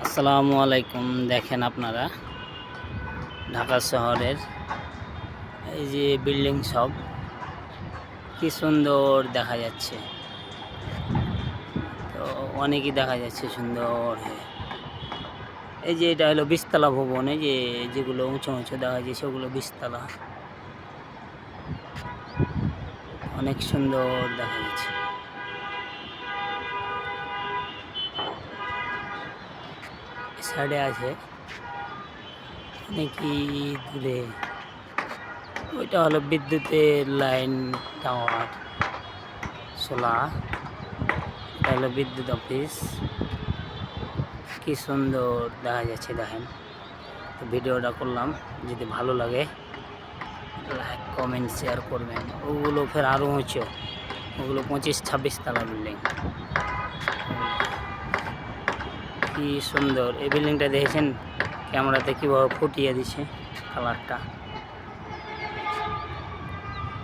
আসসালামু আলাইকুম। দেখেন আপনারা ঢাকা শহরের এই যে বিল্ডিং সব কি সুন্দর দেখা যাচ্ছে। তো অনেকই দেখা যাচ্ছে সুন্দর হয়ে। এই যে এটা হলো 20 তলা ভবন। এই যে যেগুলো উঁচু উঁচু দেখা যায় সেগুলো 20 তলা। অনেক সুন্দর দেখা যাচ্ছে। সাইডে আছে অনেকই দূরে। ওইটা হলো বিদ্যুতের লাইন টাওয়ার সোলা। এটা হলো বিদ্যুৎ অফিস। কি সুন্দর দেখা যাচ্ছে দেখেন। তো ভিডিওটা করলাম, যদি ভালো লাগে লাইক কমেন্ট শেয়ার করবেন। ওগুলো ফের আরও উঁচু, ওগুলো 25-26 তলা বিল্ডিং। কি সুন্দর এই বিল্ডিংটা দেখেছেন ক্যামেরাতে কীভাবে ফুটিয়ে দিছে কালারটা।